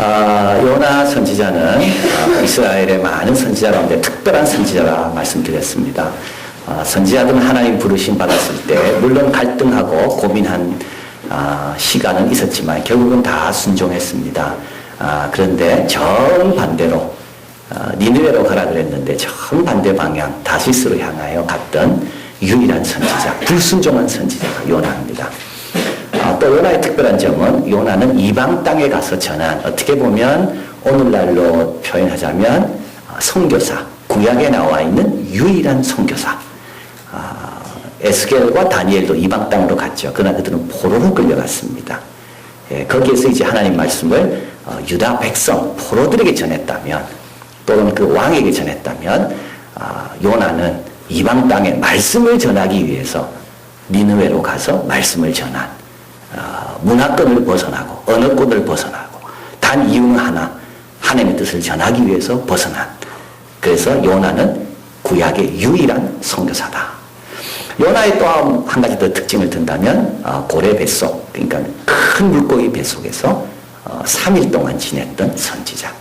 요나 선지자는 이스라엘의 많은 선지자 가운데 특별한 선지자라 말씀드렸습니다. 선지자들은 하나님 부르심 받았을 때 물론 갈등하고 고민한 시간은 있었지만 결국은 다 순종했습니다. 그런데 정반대로 니느웨로 가라 그랬는데 정반대 방향 다시스로 향하여 갔던 유일한 선지자, 불순종한 선지자가 요나입니다. 또 요나의 특별한 점은 요나는 이방 땅에 가서 전한, 어떻게 보면 오늘날로 표현하자면 선교사, 구약에 나와 있는 유일한 선교사. 에스겔과 다니엘도 이방 땅으로 갔죠. 그러나 그들은 포로로 끌려갔습니다. 거기에서 이제 하나님 말씀을 유다 백성, 포로들에게 전했다면, 또는 그 왕에게 전했다면, 요나는 이방 땅에 말씀을 전하기 위해서 니느웨로 가서 말씀을 전한, 문화권을 벗어나고 언어권을 벗어나고 단 이유 하나, 하나님의 뜻을 전하기 위해서 벗어난, 그래서 요나는 구약의 유일한 선교사다. 요나의 또 한 가지 더 특징을 든다면 고래 뱃속, 그러니까 큰 물고기 뱃속에서 3일 동안 지냈던 선지자,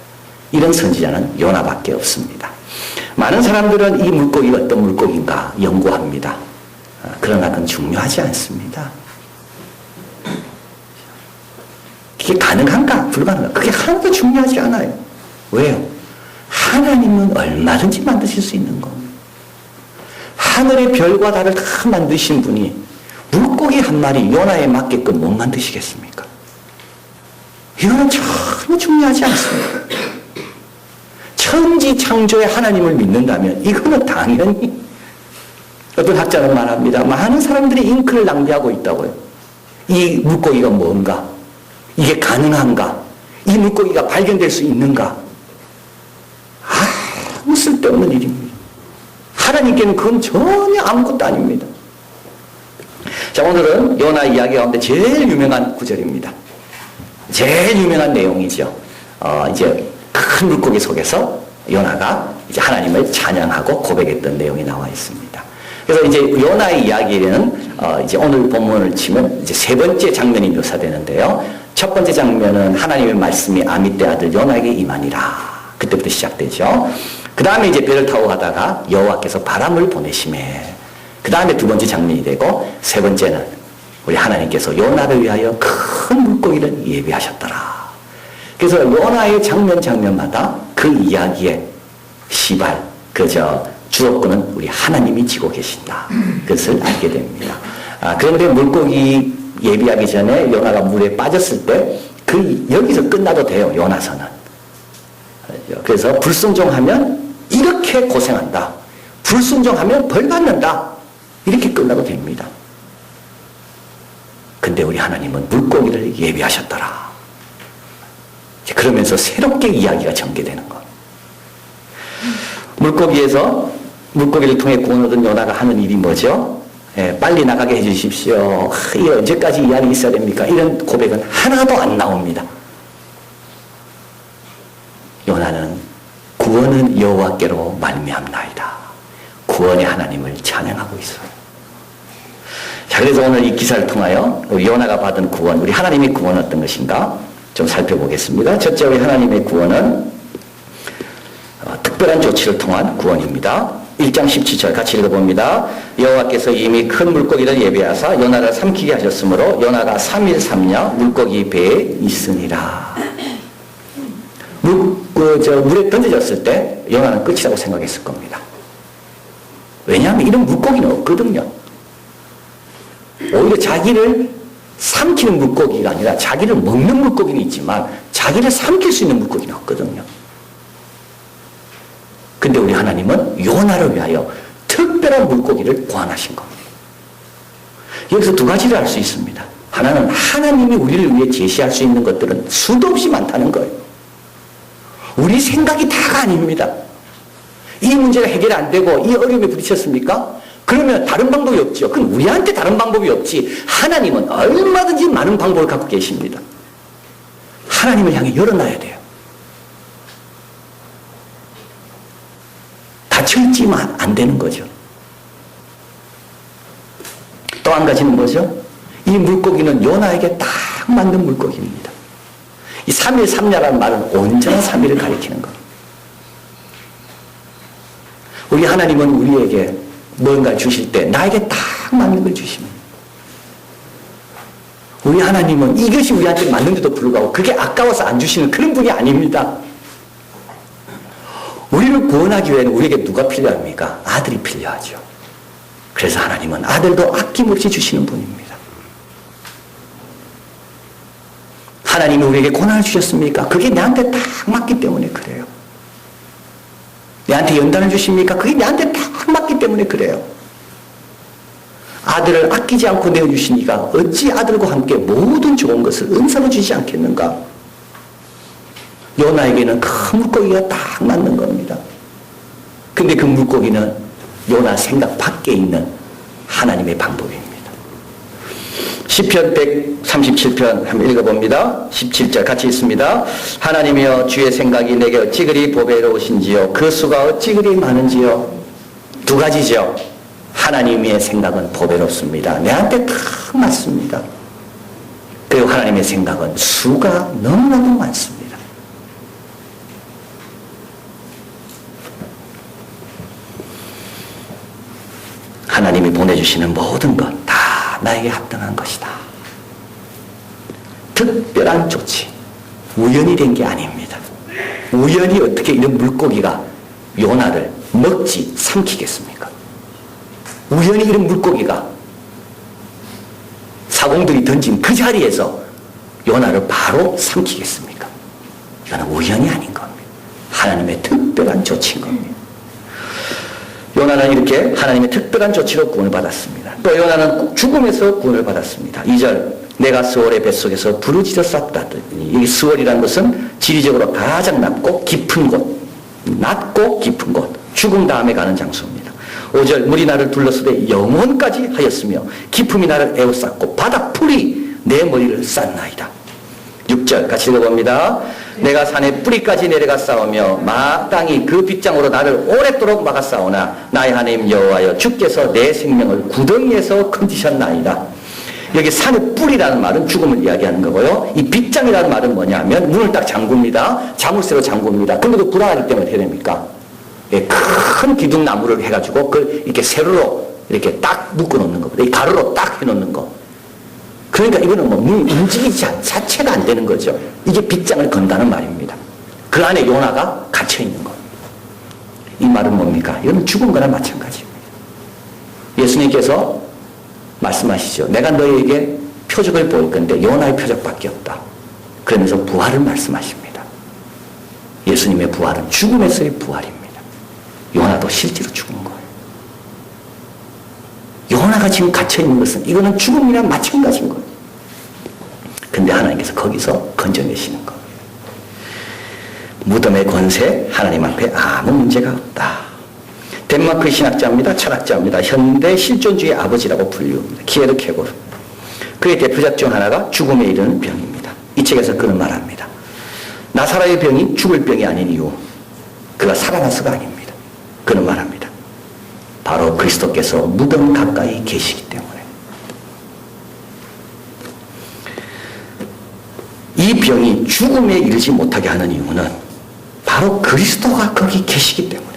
이런 선지자는 요나밖에 없습니다. 많은 사람들은 이 물고기가 어떤 물고기인가 연구합니다. 그러나 그건 중요하지 않습니다. 그게 가능한가 불가능한가 그게 하나도 중요하지 않아요. 왜요? 하나님은 얼마든지 만드실 수 있는 겁니다. 하늘의 별과 달을 다 만드신 분이 물고기 한 마리 요나에 맞게끔 못 만드시겠습니까? 이거는 전혀 중요하지 않습니다. 천지 창조의 하나님을 믿는다면 이거는 당연히, 어떤 학자는 말합니다. 많은 사람들이 잉크를 낭비하고 있다고요. 이 물고기가 뭔가? 이게 가능한가? 이 물고기가 발견될 수 있는가? 아무 쓸데없는 일입니다. 하나님께는 그건 전혀 아무것도 아닙니다. 자, 오늘은 요나 이야기 가운데 제일 유명한 구절입니다. 제일 유명한 내용이죠. 이제 큰 물고기 속에서 요나가 이제 하나님을 찬양하고 고백했던 내용이 나와 있습니다. 그래서 이제 요나의 이야기는 이제 오늘 본문을 치면 이제 세 번째 장면이 묘사되는데요. 첫 번째 장면은 하나님의 말씀이 아미떼 아들 요나에게 임하니라. 그때부터 시작되죠. 그 다음에 이제 배를 타고 가다가 여호와께서 바람을 보내심에, 그 다음에 두 번째 장면이 되고, 세 번째는 우리 하나님께서 요나를 위하여 큰 물고기를 예비하셨더라. 그래서 요나의 장면마다 그 이야기의 시발, 주도권은 우리 하나님이 지고 계신다. 그것을 알게 됩니다. 그런데 물고기 예비하기 전에 요나가 물에 빠졌을 때 여기서 끝나도 돼요. 요나서는. 그래서 불순종하면 이렇게 고생한다. 불순종하면 벌 받는다. 이렇게 끝나도 됩니다. 근데 우리 하나님은 물고기를 예비하셨더라. 그러면서 새롭게 이야기가 전개되는 것. 물고기를 통해 구원 얻은 요나가 하는 일이 뭐죠? 빨리 나가게 해주십시오. 이게 언제까지 이 안에 있어야 됩니까? 이런 고백은 하나도 안 나옵니다. 요나는 구원은 여호와께로 말미암나이다. 구원의 하나님을 찬양하고 있어요. 자, 그래서 오늘 이 기사를 통하여 우리 요나가 받은 구원, 우리 하나님의 구원은 어떤 것인가 좀 살펴보겠습니다. 첫째, 우리 하나님의 구원은 특별한 조치를 통한 구원입니다. 1장 17절 같이 읽어봅니다. 여호와께서 이미 큰 물고기를 예비하사 요나를 삼키게 하셨으므로 요나가 3일 3야 물고기 배에 있으니라. 물에 던져졌을 때 요나는 끝이라고 생각했을 겁니다. 왜냐하면 이런 물고기는 없거든요. 오히려 자기를 삼키는 물고기가 아니라 자기를 먹는 물고기는 있지만 자기를 삼킬 수 있는 물고기는 없거든요. 근데 우리 하나님은 요나를 위하여 특별한 물고기를 고안하신 겁니다. 여기서 두 가지를 알 수 있습니다. 하나는 하나님이 우리를 위해 제시할 수 있는 것들은 수도 없이 많다는 거예요. 우리 생각이 다가 아닙니다. 이 문제가 해결 안 되고 이 어려움에 부딪혔습니까? 그러면 다른 방법이 없죠. 그럼 우리한테 다른 방법이 없지. 하나님은 얼마든지 많은 방법을 갖고 계십니다. 하나님을 향해 열어놔야 돼요. 닫혀있지만 안 되는 거죠. 또 한 가지는 뭐죠? 이 물고기는 요나에게 딱 맞는 물고기입니다. 이 삼일삼야라는 말은 온전한 삼위를 가리키는 겁니다. 우리 하나님은 우리에게 뭔가를 주실 때 나에게 딱 맞는 걸 주십니다. 우리 하나님은 이것이 우리한테 맞는데도 불구하고 그게 아까워서 안 주시는 그런 분이 아닙니다. 우리를 구원하기 위해는 우리에게 누가 필요합니까? 아들이 필요하죠. 그래서 하나님은 아들도 아낌없이 주시는 분입니다. 하나님이 우리에게 고난을 주셨습니까? 그게 내한테 딱 맞기 때문에 그래요. 내한테 연단을 주십니까? 그게 내한테 딱 맞기 때문에 그래요. 아들을 아끼지 않고 내어주시니까 어찌 아들과 함께 모든 좋은 것을 은사로 주지 않겠는가? 요나에게는 큰 물고기가 딱 맞는 겁니다. 근데 그 물고기는 요나 생각 밖에 있는 하나님의 방법입니다. 시편 137편 한번 읽어봅니다. 17절 같이 읽습니다. 하나님이여 주의 생각이 내게 어찌 그리 보배로우신지요 그 수가 어찌 그리 많은지요. 두 가지죠. 하나님의 생각은 보배롭습니다. 내한테 다 맞습니다. 그리고 하나님의 생각은 수가 너무나도 많습니다. 하나님이 보내주시는 모든 것 다 나에게 합당한 것이다. 특별한 조치, 우연이 된 게 아닙니다. 우연히 어떻게 이런 물고기가 요나를 먹지 삼키겠습니까? 우연히 이런 물고기가 사공들이 던진 그 자리에서 요나를 바로 삼키겠습니까? 이거는 우연이 아닌 겁니다. 하나님의 특별한 조치인 겁니다. 요나는 이렇게 하나님의 특별한 조치로 구원을 받았습니다. 또 요나는 죽음에서 구원을 받았습니다. 2절 내가 스월의 뱃속에서 부르짖어 쌌다더니 이 스월이라는 것은 지리적으로 가장 낮고 깊은 곳, 낮고 깊은 곳, 죽음 다음에 가는 장소입니다. 5절 물이 나를 둘러서되 영혼까지 하였으며 기품이 나를 에워쌌고 바다 풀이 내 머리를 쌌나이다. 6절 같이 읽어봅니다. 내가 산의 뿌리까지 내려가 싸우며 마땅히 그 빗장으로 나를 오랫도록 막아 싸우나 나의 하나님 여호와여 주께서 내 생명을 구덩이에서 건지셨나이다. 여기 산의 뿌리라는 말은 죽음을 이야기하는 거고요. 이 빗장이라는 말은 뭐냐면 문을 딱 잠굽니다. 자물쇠로 잠굽니다. 근데도 불안하기 때문에 어떻게 됩니까? 예, 큰 기둥나무를 해가지고 그걸 이렇게 세로로 이렇게 딱 묶어 놓는 겁니다. 이 가로로 딱 해놓는 거. 그러니까 이거는 뭐 움직이지 자체가 안 되는 거죠. 이게 빗장을 건다는 말입니다. 그 안에 요나가 갇혀 있는 겁니다. 이 말은 뭡니까? 이건 죽은 거나 마찬가지입니다. 예수님께서 말씀하시죠. 내가 너희에게 표적을 보일 건데 요나의 표적밖에 없다. 그러면서 부활을 말씀하십니다. 예수님의 부활은 죽음에서의 부활입니다. 요나도 실제로 죽은 거예요. 요나가 지금 갇혀있는 것은 이거는 죽음이랑 마찬가지인 거예요. 근데 하나님께서 거기서 건져내시는 겁니다. 무덤의 권세 하나님 앞에 아무 문제가 없다. 덴마크 신학자입니다. 철학자입니다. 현대 실존주의 아버지라고 불리웁니다. 키에르 케고르. 그의 대표작 중 하나가 죽음에 이르는 병입니다. 이 책에서 그는 말합니다. 나사로의 병이 죽을 병이 아닌 이유 그가 살아나서가 아닙니다. 그는 말합니다. 바로 그리스도께서 무덤 가까이 계시기 때문에. 이 병이 죽음에 이르지 못하게 하는 이유는 바로 그리스도가 거기 계시기 때문에.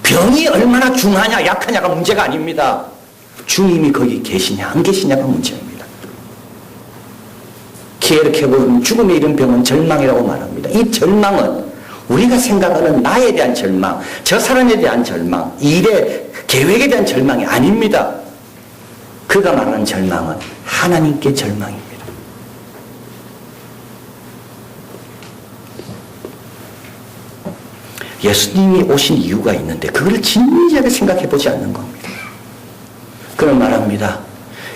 병이 얼마나 중하냐 약하냐가 문제가 아닙니다. 주님이 거기 계시냐 안 계시냐가 문제입니다. 키에르 케고르는 죽음에 이른 병은 절망이라고 말합니다. 이 절망은 우리가 생각하는 나에 대한 절망, 저 사람에 대한 절망, 일의 계획에 대한 절망이 아닙니다. 그가 말하는 절망은 하나님께 절망입니다. 예수님이 오신 이유가 있는데 그걸 진지하게 생각해 보지 않는 겁니다. 그런 말합니다.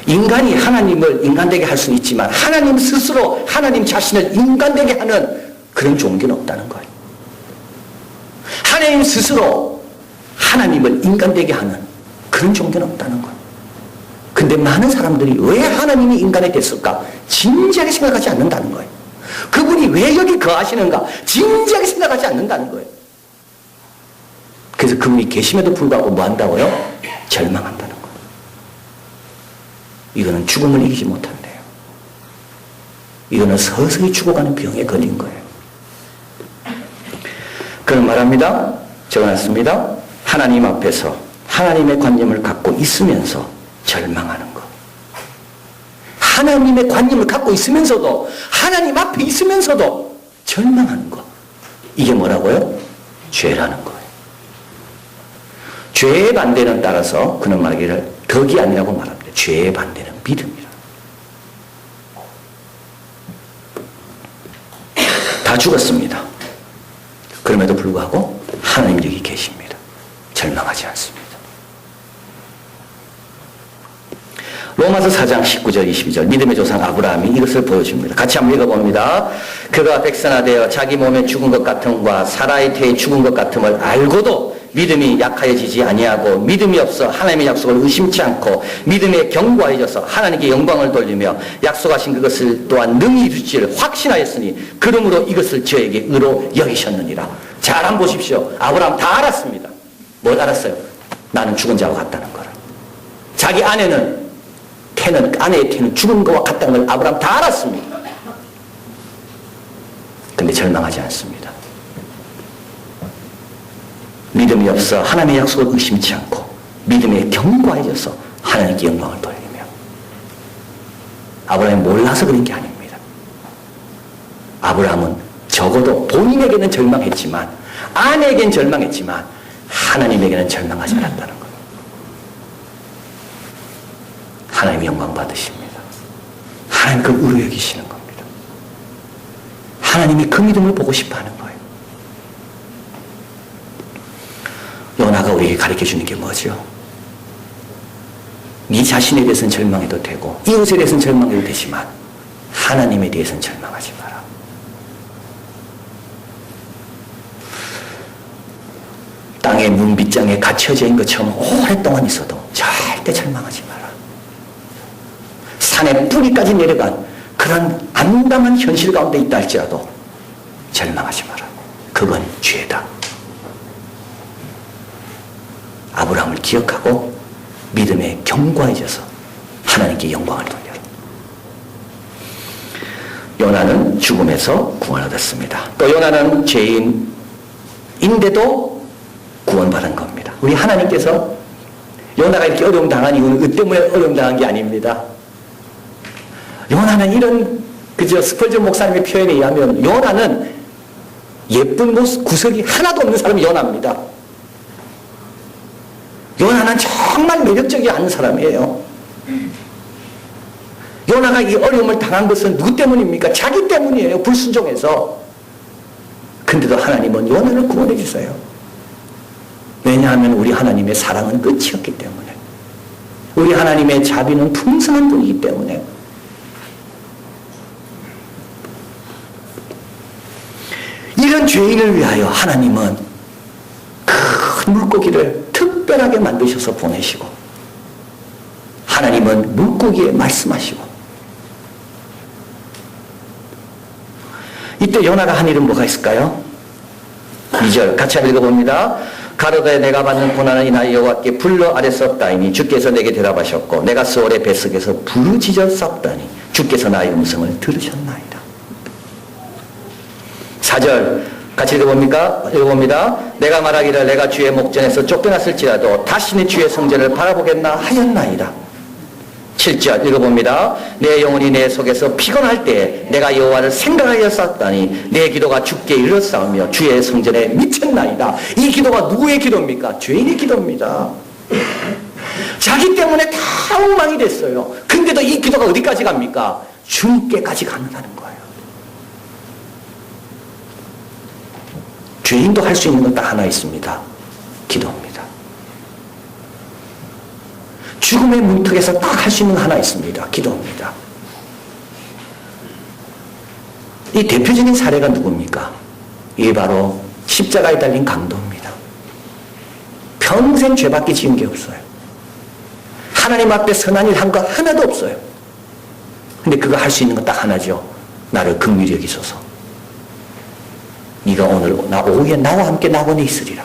인간이 하나님을 인간되게 할 수는 있지만 하나님 스스로 하나님 자신을 인간되게 하는 그런 종교는 없다는 거예요. 하나님 스스로 하나님을 인간되게 하는 그런 종교는 없다는 거예요. 근데 많은 사람들이 왜 하나님이 인간이 됐을까? 진지하게 생각하지 않는다는 거예요. 그분이 왜 여기 거하시는가? 진지하게 생각하지 않는다는 거예요. 그래서 그분이 계심에도 불구하고 뭐 한다고요? 절망한다는 거예요. 이거는 죽음을 이기지 못한대요. 이거는 서서히 죽어가는 병에 걸린 거예요. 그는 말합니다. 적어놨습니다. 하나님 앞에서 하나님의 관념을 갖고 있으면서 절망하는 것. 하나님의 관념을 갖고 있으면서도, 하나님 앞에 있으면서도 절망하는 것. 이게 뭐라고요? 죄라는 거예요. 죄의 반대는 따라서 그는 말하기를 덕이 아니라고 말합니다. 죄의 반대는 믿음이라. 다 죽었습니다. 그럼에도 불구하고 하나님 여기 계십니다. 절망하지 않습니다. 로마서 4장 19절 22절 믿음의 조상 아브라함이 이것을 보여줍니다. 같이 한번 읽어봅니다. 그가 백선하되어 자기 몸에 죽은 것 같음과 사라의 태에 죽은 것 같음을 알고도 믿음이 약하여지지 아니하고 믿음이 없어 하나님의 약속을 의심치 않고 믿음에 견고하여져서 하나님께 영광을 돌리며 약속하신 그것을 또한 능히 이루실지를 확신하였으니 그러므로 이것을 저에게 의로 여기셨느니라. 잘 한번 보십시오. 아브라함 다 알았습니다. 뭘 알았어요? 나는 죽은 자와 같다는 거를. 자기 아내의 태는 죽은 것과 같다는 걸 아브라함 다 알았습니다. 근데 절망하지 않습니다. 믿음이 없어 하나님의 약속을 의심치 않고 믿음에 견고해져서 하나님께 영광을 돌리며. 아브라함이 몰라서 그런 게 아닙니다. 아브라함은 적어도 본인에게는 절망했지만, 아내에게는 절망했지만 하나님에게는 절망하지 않았다는 거예요. 하나님이 영광 받으십니다. 하나님 그걸 의로 여기시는 겁니다. 하나님이 그 믿음을 보고 싶어하는 거예요. 요나가 우리에게 가르쳐주는 게 뭐죠? 네 자신에 대해서는 절망해도 되고 이웃에 대해서는 절망해도 되지만 하나님에 대해서는 절망하지 마라. 땅의 문빗장에 갇혀져 있는 것처럼 오랫동안 있어도 절대 절망하지 마라. 산의 뿌리까지 내려간 그런 암담한 현실 가운데 있다 할지라도 절망하지 마라. 그건 죄다. 아브라함을 기억하고 믿음에 견고해져서 하나님께 영광을 돌려라. 요나는 죽음에서 구원을 얻었습니다. 또 요나는 죄인인데도 구원받은 겁니다. 우리 하나님께서 요나가 이렇게 어려움 당한 이유는 그 때문에 어려움 당한 게 아닙니다. 요나는 이런 스펄전 목사님의 표현에 의하면 요나는 예쁜 모습 구석이 하나도 없는 사람이 요나입니다. 요나는 정말 매력적이지 않은 사람이에요. 요나가 이 어려움을 당한 것은 누구 때문입니까? 자기 때문이에요. 불순종해서. 근데도 하나님은 요나를 구원해 주세요. 왜냐하면 우리 하나님의 사랑은 끝이 없기 때문에, 우리 하나님의 자비는 풍성한 분이기 때문에. 이런 죄인을 위하여 하나님은 큰 물고기를 특별하게 만드셔서 보내시고, 하나님은 물고기에 말씀하시고, 이때 요나가 한 일은 뭐가 있을까요? 2절 같이 한번 읽어봅니다. 가로되 내가 받는 고난을 인하여 여호와께 불러 아뢰었다이니 주께서 내게 대답하셨고 내가 스올의 뱃속에서 부르짖어 싸웠다니 주께서 나의 음성을 들으셨나이다. 4절 같이 읽어봅니다. 내가 말하기를 내가 주의 목전에서 쫓겨났을지라도 다시는 주의 성전을 바라보겠나 하였나이다. 7절 읽어봅니다. 내 영혼이 내 속에서 피곤할 때 내가 여호와를 생각하여 싸웠다니 내 기도가 주께 이르렀사오며 주의 성전에 미쳤나이다. 이 기도가 누구의 기도입니까? 죄인의 기도입니다. 자기 때문에 다 엉망이 됐어요. 근데도 이 기도가 어디까지 갑니까? 주님께까지 가는다는 거예요. 죄인도 할 수 있는 건 딱 하나 있습니다. 기도입니다. 죽음의 문턱에서 딱 할 수 있는 거 하나 있습니다. 기도입니다. 이 대표적인 사례가 누굽니까? 이게 바로 십자가에 달린 강도입니다. 평생 죄밖에 지은 게 없어요. 하나님 앞에 선한 일 한 거 하나도 없어요. 근데 그거 할 수 있는 건 딱 하나죠. 나를 긍휼히 여기소서. 네가 오늘 오후에 나와 함께 낙원에 있으리라.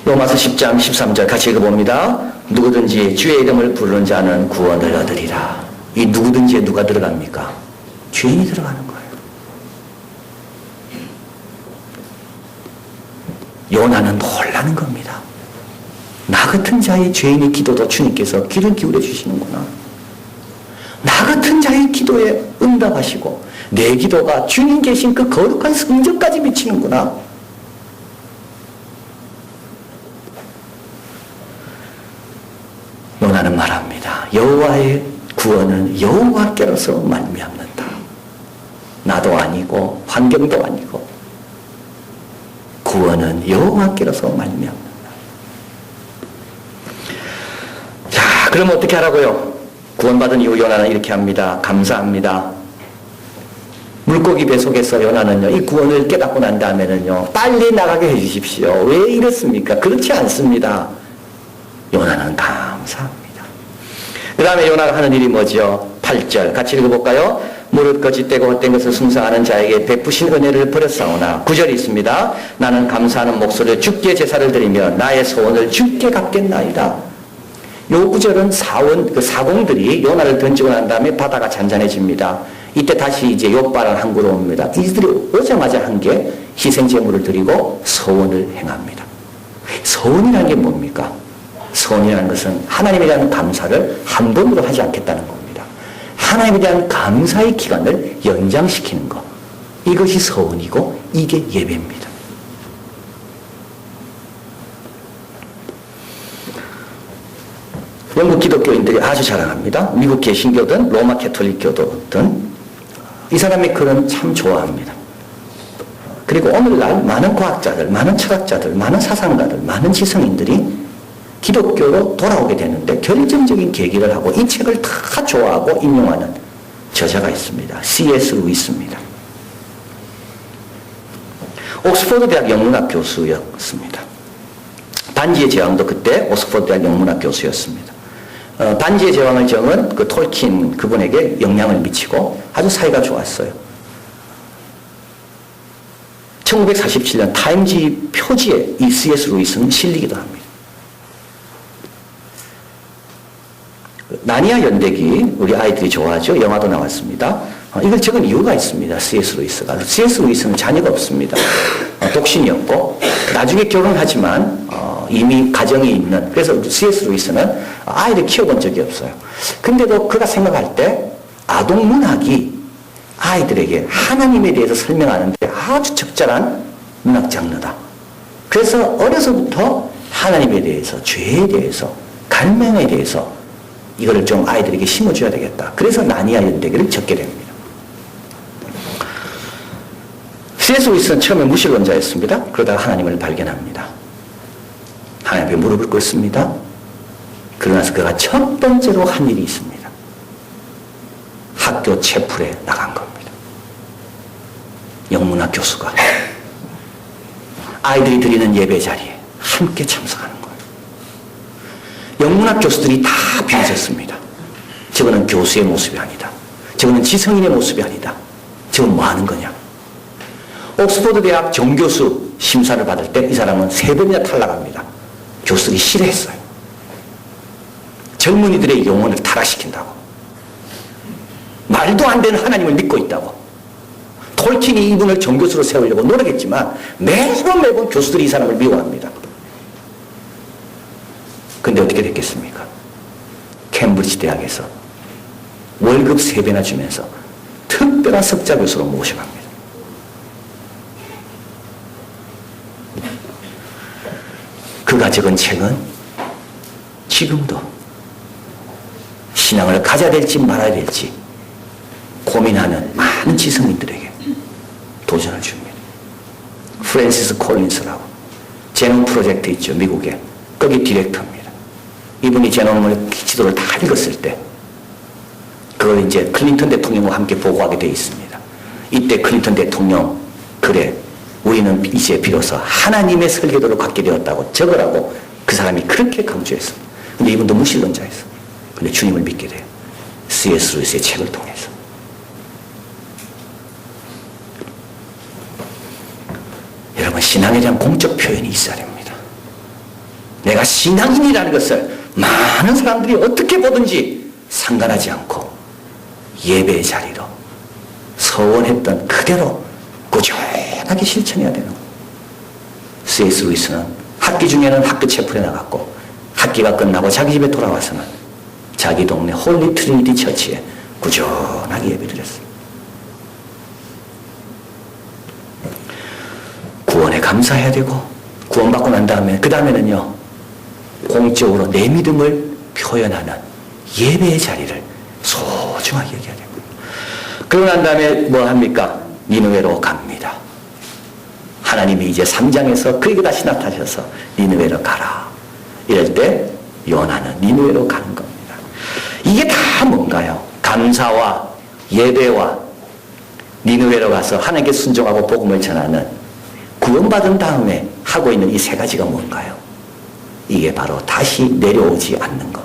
로마서 10장 13절 같이 읽어봅니다. 누구든지 주의 이름을 부르는 자는 구원을 얻으리라. 이 누구든지에 누가 들어갑니까? 죄인이 들어가는 거예요. 요나는 놀라는 겁니다. 나 같은 자의 죄인의 기도도 주님께서 귀를 기울여 주시는구나. 나 같은 자의 기도에 응답하시고 내 기도가 주님 계신 그 거룩한 성전까지 미치는구나. 요나는 말합니다. 여호와의 구원은 여호와께로서 말미암는다. 나도 아니고 환경도 아니고 구원은 여호와께로서 말미암는다. 자, 그럼 어떻게 하라고요? 구원받은 이후 요나는 이렇게 합니다. 감사합니다. 물고기 배 속에서 요나는요, 이 구원을 깨닫고 난 다음에는요, 빨리 나가게 해주십시오. 왜 이렇습니까? 그렇지 않습니다. 요나는 감사합니다. 그 다음에 요나가 하는 일이 뭐죠? 8절 같이 읽어볼까요? 무릇 거짓되고 헛된 것을 숭상하는 자에게 베푸신 은혜를 버렸사오나 9절이 있습니다. 나는 감사하는 목소리로 주께 제사를 드리며 나의 소원을 주께 갚겠나이다. 요 9절은 사공들이 요나를 던지고 난 다음에 바다가 잔잔해집니다. 이때 다시 이제 욥바랑 항구로 옵니다. 이들이 오자마자 한 게 희생제물을 드리고 서원을 행합니다. 서원이라는 게 뭡니까? 서원이라는 것은 하나님에 대한 감사를 한 번으로 하지 않겠다는 겁니다. 하나님에 대한 감사의 기간을 연장시키는 것. 이것이 서원이고 이게 예배입니다. 영국 기독교인들이 아주 자랑합니다. 미국 개신교든 로마 캐톨릭교도든 이 사람의 글은 참 좋아합니다. 그리고 오늘날 많은 과학자들, 많은 철학자들, 많은 사상가들, 많은 지성인들이 기독교로 돌아오게 되는데 결정적인 계기를 하고 이 책을 다 좋아하고 인용하는 저자가 있습니다. C.S. 루이스입니다. 옥스퍼드 대학 영문학 교수였습니다. 반지의 제왕도 그때 옥스퍼드 대학 영문학 교수였습니다. 반지의 제왕을 적은 그 톨킨 그분에게 영향을 미치고 아주 사이가 좋았어요. 1947년 타임지 표지에 이 C.S. 루이스는 실리기도 합니다. 나니아 연대기 우리 아이들이 좋아하죠. 영화도 나왔습니다. 이걸 적은 이유가 있습니다. C.S. 루이스가. C.S. 루이스는 자녀가 없습니다. 독신이었고 나중에 결혼하지만 이미 가정이 있는, 그래서 C.S. 루이스는 아이를 키워본 적이 없어요. 근데도 그가 생각할 때 아동문학이 아이들에게 하나님에 대해서 설명하는데 아주 적절한 문학 장르다. 그래서 어려서부터 하나님에 대해서, 죄에 대해서, 갈망에 대해서 이거를 좀 아이들에게 심어줘야 되겠다. 그래서 나니아 연대기를 적게 됩니다. C.S. 루이스는 처음에 무신론자였습니다. 그러다가 하나님을 발견합니다. 하나님께 무릎을 꿇습니다. 그러나서 그가 첫 번째로 한 일이 있습니다. 학교 채플에 나간 겁니다. 영문학 교수가 아이들이 드리는 예배 자리에 함께 참석하는 거예요. 영문학 교수들이 다 비웃었습니다. 저거는 교수의 모습이 아니다. 저거는 지성인의 모습이 아니다. 저건 뭐 하는 거냐. 옥스퍼드 대학 정교수 심사를 받을 때 이 사람은 3번이나 탈락합니다. 교수들이 싫어했어요. 젊은이들의 영혼을 타락시킨다고. 말도 안 되는 하나님을 믿고 있다고. 톨킨이 이분을 정교수로 세우려고 노력했지만 매번 교수들이 이 사람을 미워합니다. 근데 어떻게 됐겠습니까? 캠브리지 대학에서 월급 3배나 주면서 특별한 석자 교수로 모셔갑니다. 그가 적은 책은 지금도 신앙을 가져야 될지 말아야 될지 고민하는 많은 지성인들에게 도전을 줍니다. 프랜시스 콜린스라고 제논 프로젝트 있죠, 미국에. 거기 디렉터입니다. 이분이 제논을 지도를 다 읽었을 때 그걸 이제 클린턴 대통령과 함께 보고하게 되어 있습니다. 이때 클린턴 대통령, 그래 우리는 이제 비로소 하나님의 설계도를 갖게 되었다고 적으라고 그 사람이 그렇게 강조했습니다. 근데 이분도 무신론자였어요. 근데 주님을 믿게 돼요. C.S. 루이스의 책을 통해서. 여러분, 신앙에 대한 공적 표현이 있어야 됩니다. 내가 신앙인이라는 것을 많은 사람들이 어떻게 보든지 상관하지 않고 예배의 자리로 서원했던 그대로 꾸준하게 실천해야 되는 거예요. C.S. 루이스는 학기 중에는 학교 채플에 나갔고 학기가 끝나고 자기 집에 돌아와서는 자기 동네 홀리 트리니티 처치에 꾸준하게 예배를 했어요. 구원에 감사해야 되고 구원받고 난 다음에 그 다음에는요 공적으로 내 믿음을 표현하는 예배의 자리를 소중하게 여겨야 되고 그러고 난 다음에 뭐 합니까? 니느웨로 갑니다. 하나님이 이제 3장에서 그에게 다시 나타나셔서 니느웨로 가라. 이럴 때 요나는 니느웨로 가는 겁니다. 이게 다 뭔가요? 감사와 예배와 니느웨로 가서 하나님께 순종하고 복음을 전하는 구원받은 다음에 하고 있는 이 세 가지가 뭔가요? 이게 바로 다시 내려오지 않는 겁니다.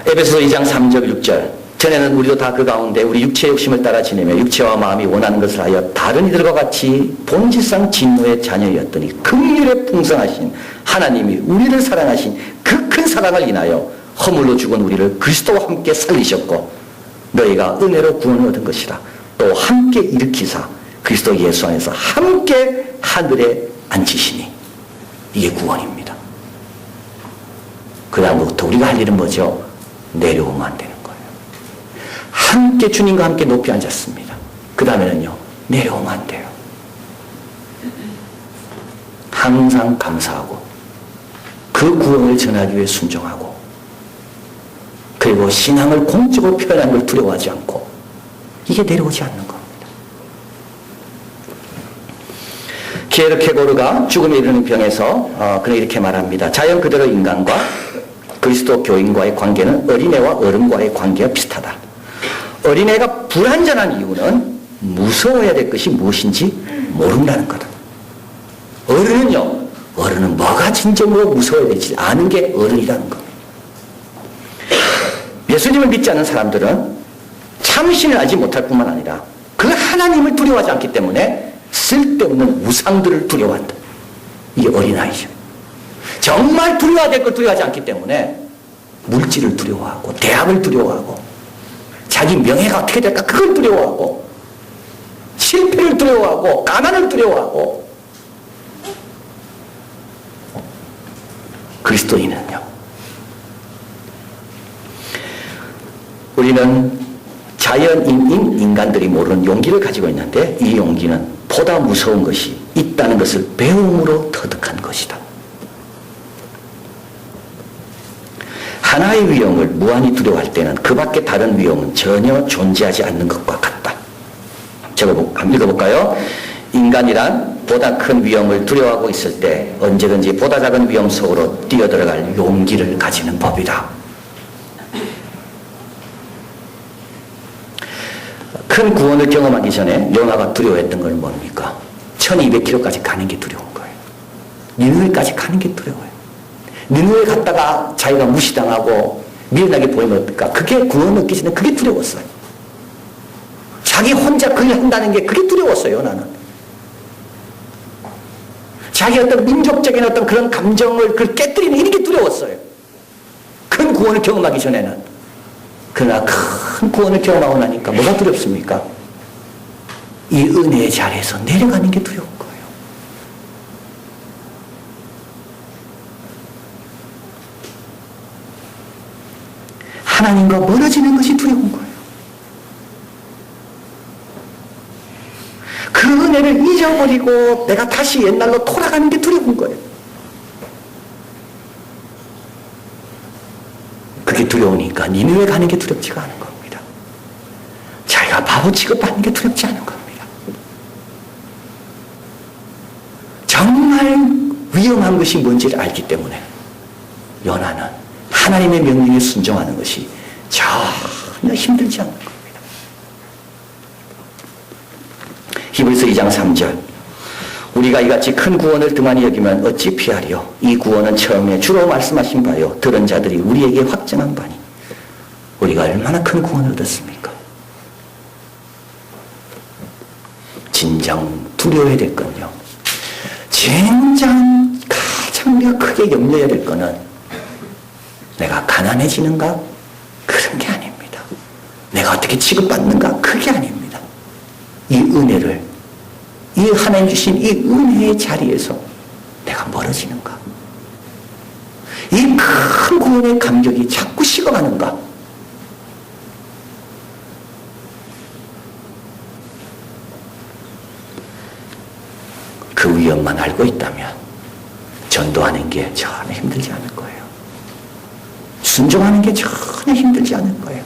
에베소서 2장 3절 6절 전에는 우리도 다 그 가운데 우리 육체의 욕심을 따라 지내며 육체와 마음이 원하는 것을 하여 다른 이들과 같이 본질상 진노의 자녀였더니 긍휼에 풍성하신 하나님이 우리를 사랑하신 그 큰 사랑을 인하여 허물로 죽은 우리를 그리스도와 함께 살리셨고 너희가 은혜로 구원을 얻은 것이라 또 함께 일으키사 그리스도 예수 안에서 함께 하늘에 앉히시니 이게 구원입니다. 그 다음부터 우리가 할 일은 뭐죠? 내려오면 안 되는 거예요. 함께 주님과 함께 높이 앉았습니다. 그 다음에는요 내려오면 안 돼요. 항상 감사하고 그 구원을 전하기 위해 순종하고 그리고 신앙을 공적으로 표현하는 걸 두려워하지 않고 이게 내려오지 않는 겁니다. 키에르케고르가 죽음에 이르는 병에서 그는 이렇게 말합니다. 자연 그대로 인간과 그리스도 교인과의 관계는 어린애와 어른과의 관계와 비슷하다. 어린애가 불완전한 이유는 무서워야 될 것이 무엇인지 모른다는 거다. 어른은 뭐가 진정으로 무서워야 될지 아는 게 어른이라는 겁니다. 예수님을 믿지 않는 사람들은 참신을 알지 못할 뿐만 아니라 그 하나님을 두려워하지 않기 때문에 쓸데없는 우상들을 두려워한다. 이게 어린아이죠. 정말 두려워야 될 걸 두려워하지 않기 때문에 물질을 두려워하고 대학을 두려워하고 자기 명예가 어떻게 될까 그걸 두려워하고 실패를 두려워하고 가난을 두려워하고 그리스도인은요. 우리는 자연인인 인간들이 모르는 용기를 가지고 있는데 이 용기는 보다 무서운 것이 있다는 것을 배움으로 터득한 것이다. 하나의 위험을 무한히 두려워할 때는 그 밖에 다른 위험은 전혀 존재하지 않는 것과 같다. 한번 읽어볼까요? 인간이란 보다 큰 위험을 두려워하고 있을 때 언제든지 보다 작은 위험 속으로 뛰어들어갈 용기를 가지는 법이다. 큰 구원을 경험하기 전에 요나가 두려워했던 건 뭡니까? 1200km까지 가는 게 두려운 거예요. 니느웨까지 가는 게 두려워요. 니느웨 갔다가 자기가 무시당하고 미련하게 보이면 어떨까? 그게 구원 얻기 전에 그게 두려웠어요. 자기 혼자 그 일 한다는 게 그게 두려웠어요, 나는. 자기 어떤 민족적인 어떤 그런 감정을 그걸 깨뜨리는 이런 게 두려웠어요. 큰 구원을 경험하기 전에는. 그러나 큰 구원을 경험하고 나니까 뭐가 두렵습니까? 이 은혜의 자리에서 내려가는 게 두려운 거예요. 하나님과 멀어지는 것이 두려운 거예요. 그 은혜를 잊어버리고 내가 다시 옛날로 돌아가는 게 두려운 거예요. 그게 두려우니까 니느웨 가는 게 두렵지가 않은 겁니다. 자기가 바보 취급받는 게 두렵지 않은 겁니다. 정말 위험한 것이 뭔지를 알기 때문에 요나는 하나님의 명령에 순종하는 것이 전혀 힘들지 않는 겁니다. 히브리서 2장 3절 우리가 이같이 큰 구원을 등한히 여기면 어찌 피하리요? 이 구원은 처음에 주로 말씀하신 바요 들은 자들이 우리에게 확증한 바니 우리가 얼마나 큰 구원을 얻었습니까? 진정 두려워야 될 건요. 진정 가장 가장 우리가 크게 염려해야 될 거는 내가 가난해지는가? 그런 게 아닙니다. 내가 어떻게 취급받는가? 그게 아닙니다. 이 은혜를, 이 하나님 주신 이 은혜의 자리에서 내가 멀어지는가? 이 큰 구원의 감격이 자꾸 식어가는가? 그 위험만 알고 있다면 전도하는 게 전혀 힘들지 않을 거예요. 순종하는 게 전혀 힘들지 않을 거예요.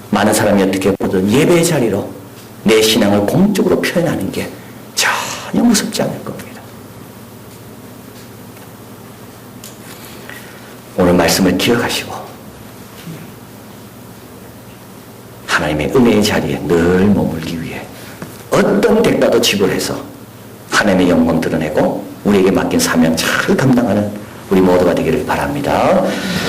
많은 사람이 어떻게 보든 예배의 자리로 내 신앙을 공적으로 표현하는 게 전혀 무섭지 않을 겁니다. 오늘 말씀을 기억하시고 하나님의 은혜의 자리에 늘 머물기 위해 어떤 대가도 지불해서 하나님의 영광 드러내고 우리에게 맡긴 사명 잘 감당하는 우리 모두가 되기를 바랍니다.